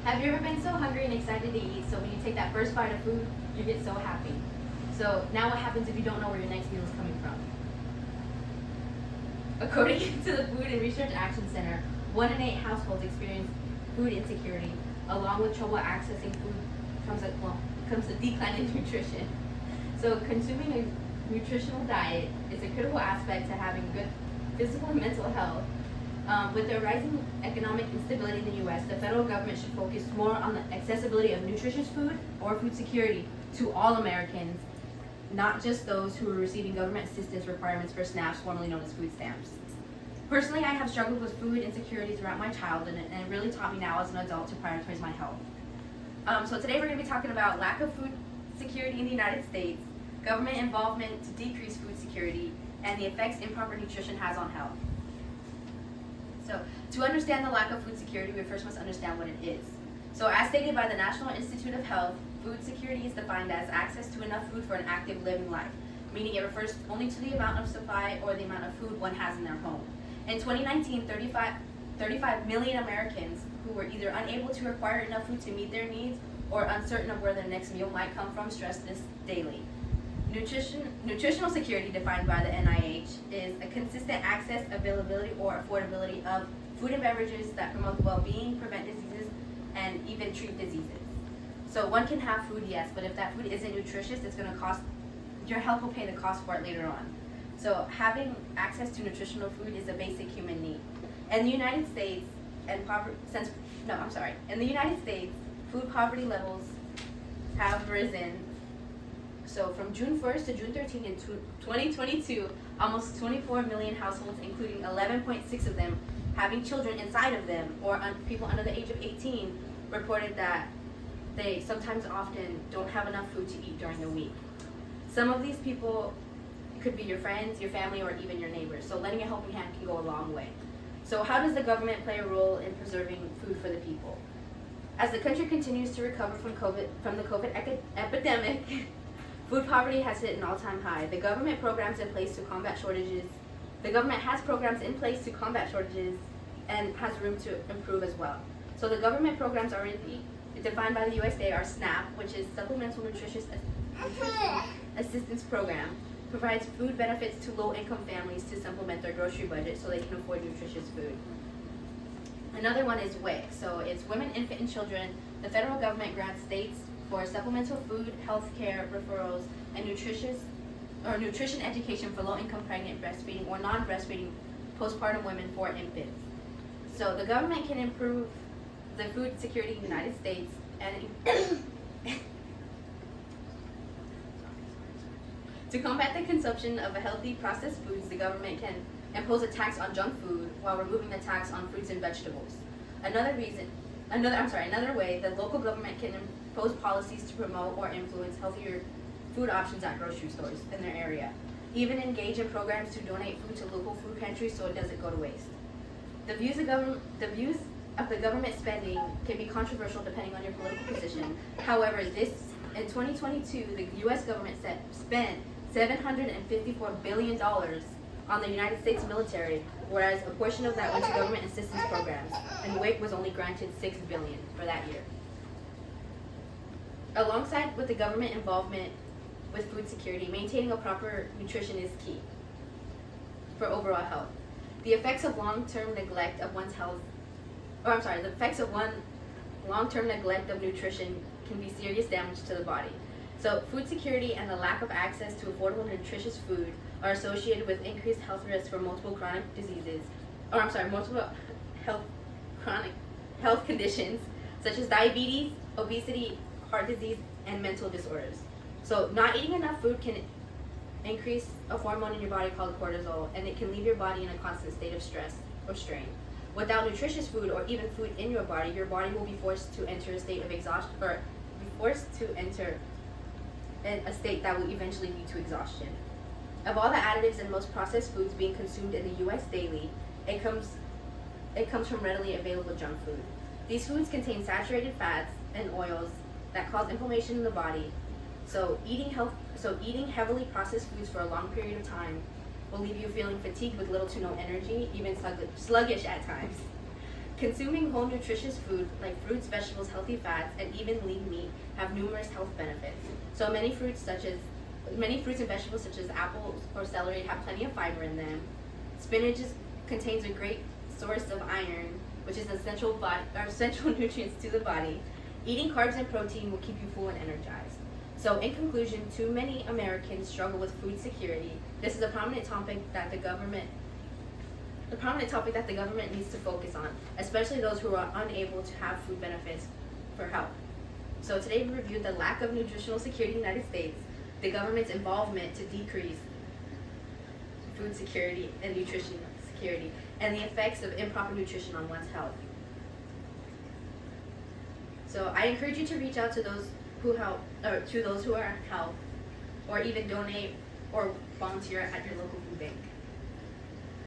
Have you ever been so hungry and excited to eat, so when you take that first bite of food, you get so happy? So now what happens if you don't know where your next meal is coming from? According to the Food and Research Action Center, 1 in 8 households experience food insecurity. Along with trouble accessing food comes a decline in nutrition. So consuming a nutritional diet is a critical aspect to having good physical and mental health. With the rising economic instability in the U.S., the federal government should focus more on the accessibility of nutritious food or food security to all Americans, not just those who are receiving government assistance requirements for SNAPs, formerly known as food stamps. Personally, I have struggled with food insecurity throughout my childhood, and it really taught me now as an adult to prioritize my health. So today we're going to be talking about lack of food security in the United States, government involvement to decrease food security, and the effects improper nutrition has on health. So, to understand the lack of food security, we first must understand what it is. So, as stated by the National Institute of Health, food security is defined as access to enough food for an active living life, meaning it refers only to the amount of supply or the amount of food one has in their home. In 2019, 35 million Americans who were either unable to acquire enough food to meet their needs or uncertain of where their next meal might come from stress this daily. Nutritional security, defined by the NIH, is a consistent access, availability, or affordability of food and beverages that promote well-being, prevent diseases, and even treat diseases. So one can have food, yes, but if that food isn't nutritious, it's going to cost, your health will pay the cost for it later on. So having access to nutritional food is a basic human need. In the United States, in the United States, food poverty levels have risen. So from June 1st to June 13th in 2022, almost 24 million households, including 11.6 of them having children inside of them or people under the age of 18, reported that they sometimes often don't have enough food to eat during the week. Some of these people could be your friends, your family, or even your neighbors. So lending a helping hand can go a long way. So how does the government play a role in preserving food for the people? As the country continues to recover from the COVID epidemic, food poverty has hit an all-time high. The government has programs in place to combat shortages and has room to improve as well. So the government programs are defined by the USDA are SNAP, which is Supplemental Nutrition Assistance Program, provides food benefits to low-income families to supplement their grocery budget so they can afford nutritious food. Another one is WIC, so it's Women, Infant, and Children. The federal government grants states for supplemental food, health care, referrals, and nutrition education for low-income pregnant, breastfeeding, or non-breastfeeding postpartum women for infants. So the government can improve the food security in the United States and to combat the consumption of healthy processed foods, the government can impose a tax on junk food while removing the tax on fruits and vegetables. Another way, the local government can impose policies to promote or influence healthier food options at grocery stores in their area. Even engage in programs to donate food to local food pantries so it doesn't go to waste. The views of the government spending can be controversial depending on your political position. However, in 2022, the U.S. government spent $754 billion on the United States military, whereas a portion of that went to government assistance programs, and WIC was only granted $6 billion for that year. Alongside with the government involvement with food security, maintaining a proper nutrition is key for overall health. The effects of long-term neglect of long-term neglect of nutrition can be serious damage to the body. So food security and the lack of access to affordable nutritious food are associated with increased health risks for multiple chronic health conditions such as diabetes, obesity, heart disease, and mental disorders. So not eating enough food can increase a hormone in your body called cortisol, and it can leave your body in a constant state of stress or strain. Without nutritious food or even food in your body will be forced to enter a state of exhaustion, or be forced to enter a state that will eventually lead to exhaustion. Of all the additives in most processed foods being consumed in the U.S. daily, it comes from readily available junk food. These foods contain saturated fats and oils that cause inflammation in the body. So eating heavily processed foods for a long period of time will leave you feeling fatigued with little to no energy, even sluggish at times. Consuming whole nutritious food like fruits, vegetables, healthy fats, and even lean meat have numerous health benefits. So many fruits and vegetables such as apples or celery have plenty of fiber in them. Spinach contains a great source of iron, which is essential nutrients to the body. Eating carbs and protein will keep you full and energized. So in conclusion, too many Americans struggle with food security. This is a prominent topic that the government needs to focus on, especially those who are unable to have food benefits for health. So today we reviewed the lack of nutritional security in the United States, the government's involvement to decrease food security and nutrition security, and the effects of improper nutrition on one's health. So I encourage you to reach out to those who help, or to those who are help, or even donate or volunteer at your local food bank.